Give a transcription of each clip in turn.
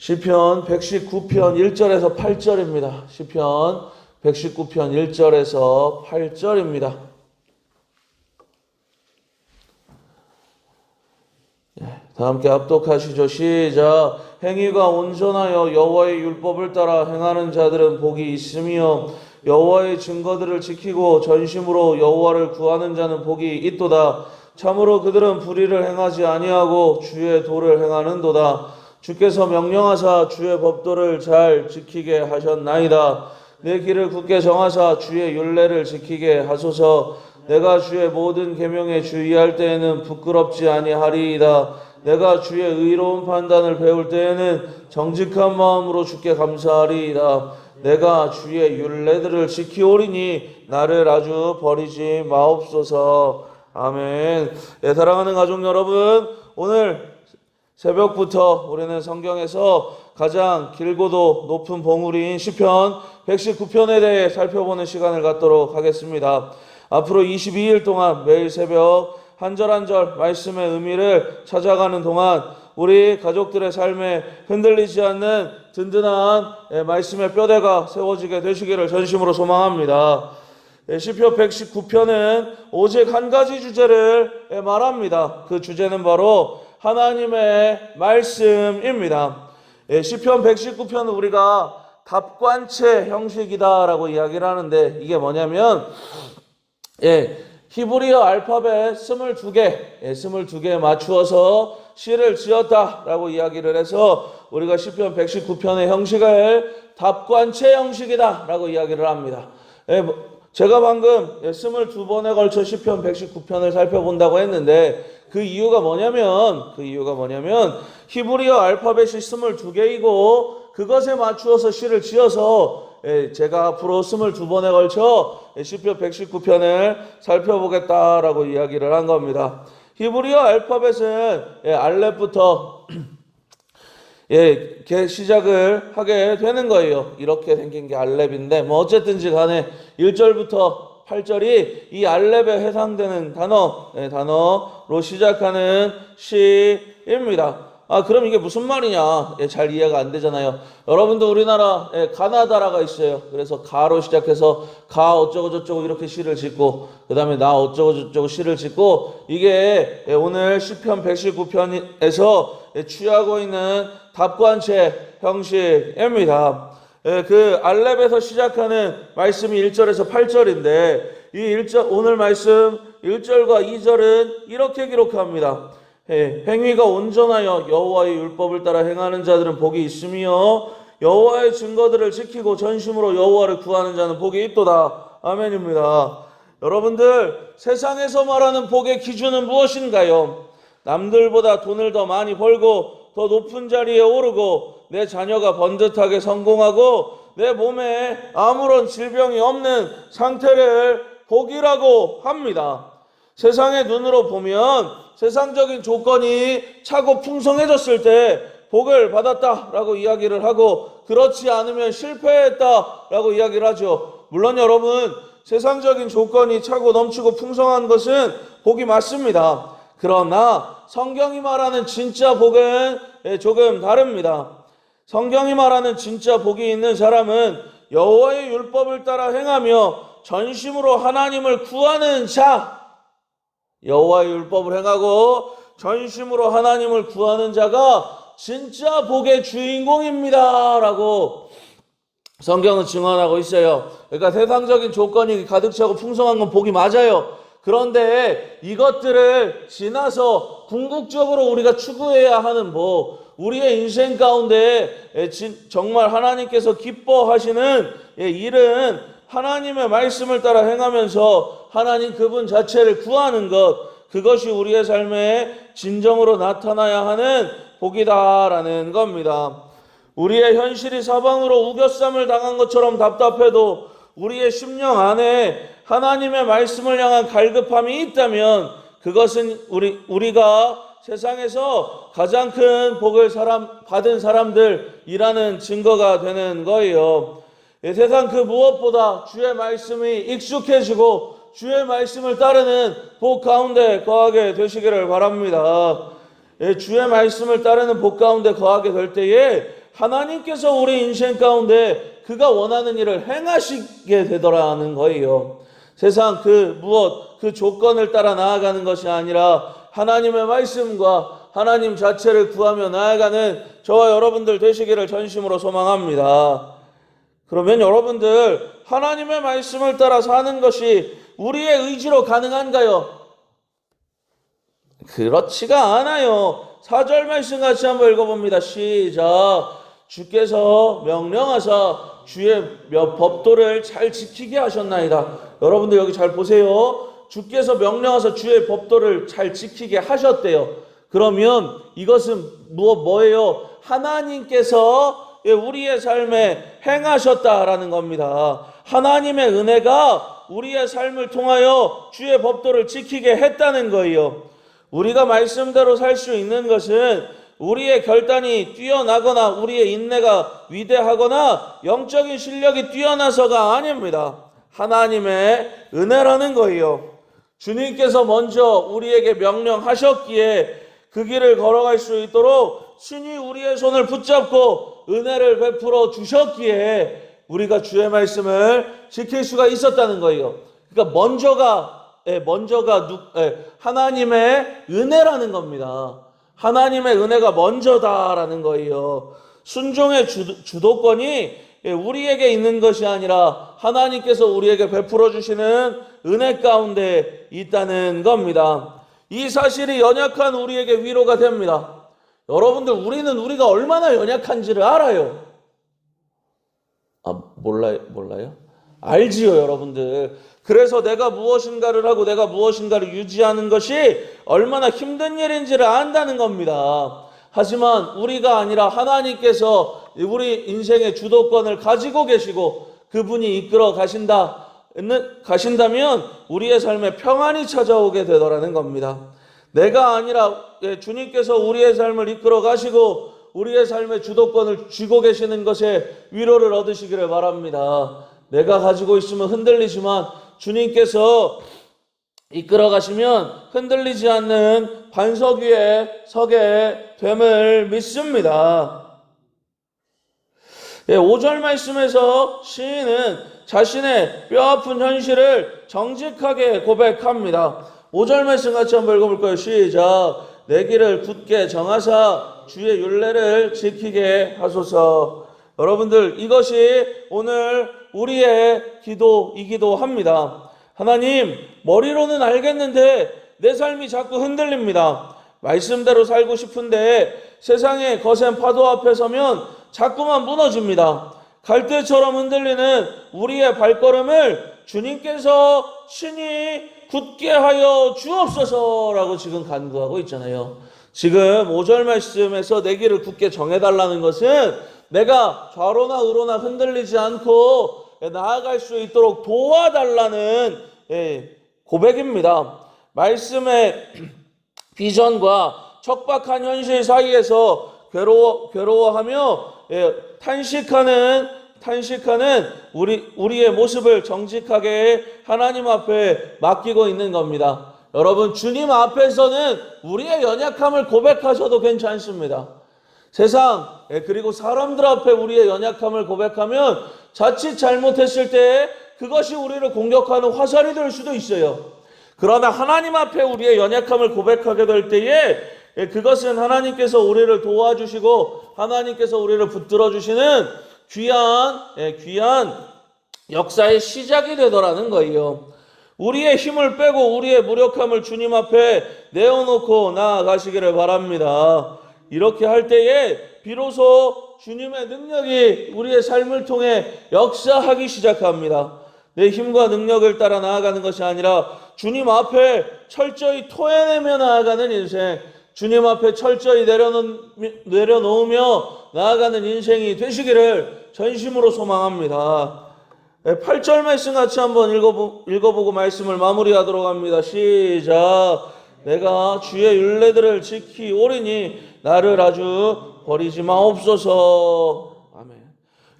시편 119편 1절에서 8절입니다. 시편 119편 1절에서 8절입니다. 다 함께 합독하시죠. 시작. 행위가 온전하여 여호와의 율법을 따라 행하는 자들은 복이 있으며 여호와의 증거들을 지키고 전심으로 여호와를 구하는 자는 복이 있도다. 참으로 그들은 불의를 행하지 아니하고 주의 도를 행하는도다. 주께서 명령하사 주의 법도를 잘 지키게 하셨나이다. 내 길을 굳게 정하사 주의 율례를 지키게 하소서. 내가 주의 모든 계명에 주의할 때에는 부끄럽지 아니하리이다. 내가 주의 의로운 판단을 배울 때에는 정직한 마음으로 주께 감사하리이다. 내가 주의 율례들을 지키오리니 나를 아주 버리지 마옵소서. 아멘. 네, 사랑하는 가족 여러분, 오늘 새벽부터 우리는 성경에서 가장 길고도 높은 봉우리인 시편 119편에 대해 살펴보는 시간을 갖도록 하겠습니다. 앞으로 22일 동안 매일 새벽 한 절 한 절 말씀의 의미를 찾아가는 동안 우리 가족들의 삶에 흔들리지 않는 든든한 말씀의 뼈대가 세워지게 되시기를 전심으로 소망합니다. 시편 119편은 오직 한 가지 주제를 말합니다. 그 주제는 바로 하나님의 말씀입니다. 시편 119편은 우리가 답관체 형식이다라고 이야기를 하는데, 이게 뭐냐면 히브리어 알파벳 22개 맞추어서 시를 지었다라고 이야기를 해서 우리가 시편 119편의 형식을 답관체 형식이다라고 이야기를 합니다. 제가 방금 22번에 걸쳐 시편 119편을 살펴본다고 했는데 그 이유가 뭐냐면 히브리어 알파벳이 22개이고 그것에 맞추어서 시를 지어서 제가 앞으로 22번에 걸쳐 시편 119편을 살펴보겠다라고 이야기를 한 겁니다. 히브리어 알파벳은 알렙부터 시작을 하게 되는 거예요. 이렇게 생긴 게 알렙인데 뭐 어쨌든지 간에 1절부터 8절이 이 알렙에 해당되는 단어로 시작하는 시입니다. 그럼 이게 무슨 말이냐? 잘 이해가 안 되잖아요. 여러분도 우리나라 가나다라가 있어요. 그래서 가로 시작해서 가 어쩌고 저쩌고 이렇게 시를 짓고 그 다음에 나 어쩌고 저쩌고 시를 짓고, 이게 오늘 시편 119편에서 취하고 있는 답관체 형식입니다. 그 알렙에서 시작하는 말씀이 1절에서 8절인데 오늘 말씀 1절과 2절은 이렇게 기록합니다. 행위가 온전하여 여호와의 율법을 따라 행하는 자들은 복이 있으며 여호와의 증거들을 지키고 전심으로 여호와를 구하는 자는 복이 있도다. 아멘입니다. 여러분들, 세상에서 말하는 복의 기준은 무엇인가요? 남들보다 돈을 더 많이 벌고 더 높은 자리에 오르고 내 자녀가 번듯하게 성공하고 내 몸에 아무런 질병이 없는 상태를 복이라고 합니다. 세상의 눈으로 보면 세상적인 조건이 차고 풍성해졌을 때 복을 받았다라고 이야기를 하고, 그렇지 않으면 실패했다라고 이야기를 하죠. 물론 여러분, 세상적인 조건이 차고 넘치고 풍성한 것은 복이 맞습니다. 그러나 성경이 말하는 진짜 복은 조금 다릅니다. 성경이 말하는 진짜 복이 있는 사람은 여호와의 율법을 따라 행하며 전심으로 하나님을 구하는 자, 여호와의 율법을 행하고 전심으로 하나님을 구하는 자가 진짜 복의 주인공입니다 라고 성경은 증언하고 있어요. 그러니까 세상적인 조건이 가득 차고 풍성한 건 복이 맞아요. 그런데 이것들을 지나서 궁극적으로 우리가 추구해야 하는 복, 우리의 인생 가운데 정말 하나님께서 기뻐하시는 일은 하나님의 말씀을 따라 행하면서 하나님 그분 자체를 구하는 것, 그것이 우리의 삶에 진정으로 나타나야 하는 복이다라는 겁니다. 우리의 현실이 사방으로 우겨쌈을 당한 것처럼 답답해도 우리의 심령 안에 하나님의 말씀을 향한 갈급함이 있다면 그것은 우리가 세상에서 가장 큰 복을 받은 사람들이라는 증거가 되는 거예요. 세상 그 무엇보다 주의 말씀이 익숙해지고 주의 말씀을 따르는 복 가운데 거하게 되시기를 바랍니다. 주의 말씀을 따르는 복 가운데 거하게 될 때에 하나님께서 우리 인생 가운데 그가 원하는 일을 행하시게 되더라는 거예요. 세상 그 무엇 그 조건을 따라 나아가는 것이 아니라 하나님의 말씀과 하나님 자체를 구하며 나아가는 저와 여러분들 되시기를 전심으로 소망합니다. 그러면 여러분들 하나님의 말씀을 따라 사는 것이 우리의 의지로 가능한가요? 그렇지가 않아요. 4절 말씀 같이 한번 읽어봅니다. 시작. 주께서 명령하사 주의 법도를 잘 지키게 하셨나이다. 여러분들 여기 잘 보세요. 주께서 명령하사 주의 법도를 잘 지키게 하셨대요. 그러면 이것은 뭐예요? 하나님께서 우리의 삶에 행하셨다라는 겁니다. 하나님의 은혜가 우리의 삶을 통하여 주의 법도를 지키게 했다는 거예요. 우리가 말씀대로 살 수 있는 것은 우리의 결단이 뛰어나거나 우리의 인내가 위대하거나 영적인 실력이 뛰어나서가 아닙니다. 하나님의 은혜라는 거예요. 주님께서 먼저 우리에게 명령하셨기에 그 길을 걸어갈 수 있도록 신이 우리의 손을 붙잡고 은혜를 베풀어 주셨기에 우리가 주의 말씀을 지킬 수가 있었다는 거예요. 그러니까 먼저가 하나님의 은혜라는 겁니다. 하나님의 은혜가 먼저다라는 거예요. 순종의 주도권이 우리에게 있는 것이 아니라 하나님께서 우리에게 베풀어 주시는 은혜 가운데 있다는 겁니다. 이 사실이 연약한 우리에게 위로가 됩니다. 여러분들 우리는 우리가 얼마나 연약한지를 알아요. 몰라요? 알지요, 여러분들. 그래서 내가 무엇인가를 하고 내가 무엇인가를 유지하는 것이 얼마나 힘든 일인지를 안다는 겁니다. 하지만 우리가 아니라 하나님께서 우리 인생의 주도권을 가지고 계시고 그분이 이끌어 가신다면 우리의 삶에 평안이 찾아오게 되더라는 겁니다. 내가 아니라 주님께서 우리의 삶을 이끌어 가시고 우리의 삶의 주도권을 쥐고 계시는 것에 위로를 얻으시기를 바랍니다. 내가 가지고 있으면 흔들리지만 주님께서 이끌어 가시면 흔들리지 않는 반석 위에 서게 됨을 믿습니다. 5절 말씀에서 시인은 자신의 뼈아픈 현실을 정직하게 고백합니다. 5절 말씀 같이 한번 읽어볼까요? 시작. 내 길을 굳게 정하사 주의 율례를 지키게 하소서. 여러분들 이것이 오늘 우리의 기도이기도 합니다. 하나님, 머리로는 알겠는데 내 삶이 자꾸 흔들립니다. 말씀대로 살고 싶은데 세상의 거센 파도 앞에 서면 자꾸만 무너집니다. 갈대처럼 흔들리는 우리의 발걸음을 주님께서 친히 굳게 하여 주옵소서라고 지금 간구하고 있잖아요. 지금 5절 말씀에서 내 길을 굳게 정해달라는 것은 내가 좌로나 우로나 흔들리지 않고 나아갈 수 있도록 도와달라는 고백입니다. 말씀의 비전과 척박한 현실 사이에서 괴로워하며 탄식하는 우리의 모습을 정직하게 하나님 앞에 맡기고 있는 겁니다. 여러분, 주님 앞에서는 우리의 연약함을 고백하셔도 괜찮습니다. 세상 그리고 사람들 앞에 우리의 연약함을 고백하면 자칫 잘못했을 때 그것이 우리를 공격하는 화살이 될 수도 있어요. 그러나 하나님 앞에 우리의 연약함을 고백하게 될 때에 그것은 하나님께서 우리를 도와주시고 하나님께서 우리를 붙들어 주시는 귀한 역사의 시작이 되더라는 거예요. 우리의 힘을 빼고 우리의 무력함을 주님 앞에 내어놓고 나아가시기를 바랍니다. 이렇게 할 때에 비로소 주님의 능력이 우리의 삶을 통해 역사하기 시작합니다. 내 힘과 능력을 따라 나아가는 것이 아니라 주님 앞에 철저히 토해내며 나아가는 인생, 주님 앞에 철저히 내려놓으며 나아가는 인생이 되시기를 전심으로 소망합니다. 8절 말씀 같이 한번 읽어보고 말씀을 마무리하도록 합니다. 시작. 내가 주의 율례들을 지키오리니 나를 아주 버리지 마옵소서. 아멘.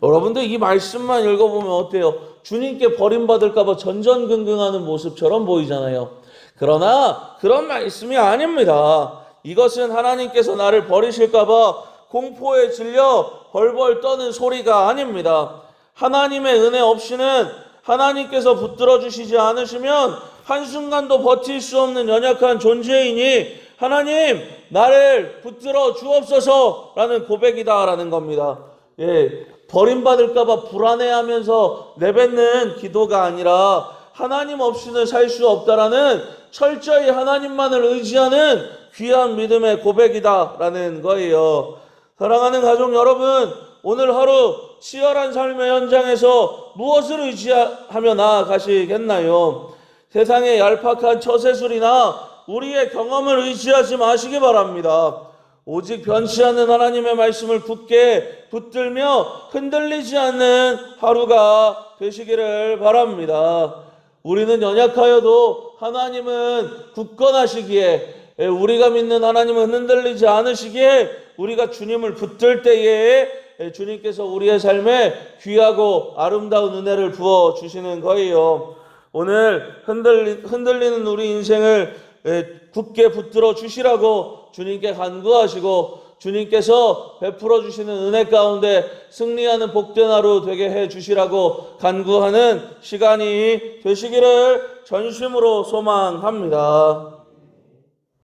여러분들 이 말씀만 읽어보면 어때요? 주님께 버림받을까 봐 전전긍긍하는 모습처럼 보이잖아요. 그러나 그런 말씀이 아닙니다. 이것은 하나님께서 나를 버리실까 봐 공포에 질려 벌벌 떠는 소리가 아닙니다. 하나님의 은혜 없이는 하나님께서 붙들어 주시지 않으시면 한순간도 버틸 수 없는 연약한 존재이니 하나님 나를 붙들어 주옵소서라는 고백이다라는 겁니다. 버림받을까 봐 불안해하면서 내뱉는 기도가 아니라 하나님 없이는 살 수 없다라는 철저히 하나님만을 의지하는 귀한 믿음의 고백이다라는 거예요. 사랑하는 가족 여러분, 오늘 하루 치열한 삶의 현장에서 무엇을 의지하며 나아가시겠나요? 세상의 얄팍한 처세술이나 우리의 경험을 의지하지 마시기 바랍니다. 오직 변치 않는 하나님의 말씀을 굳게 붙들며 흔들리지 않는 하루가 되시기를 바랍니다. 우리는 연약하여도 하나님은 굳건하시기에, 우리가 믿는 하나님은 흔들리지 않으시기에 우리가 주님을 붙들 때에 주님께서 우리의 삶에 귀하고 아름다운 은혜를 부어 주시는 거예요. 오늘 흔들리는 우리 인생을 굳게 붙들어 주시라고 주님께 간구하시고 주님께서 베풀어 주시는 은혜 가운데 승리하는 복된 하루 되게 해 주시라고 간구하는 시간이 되시기를 전심으로 소망합니다.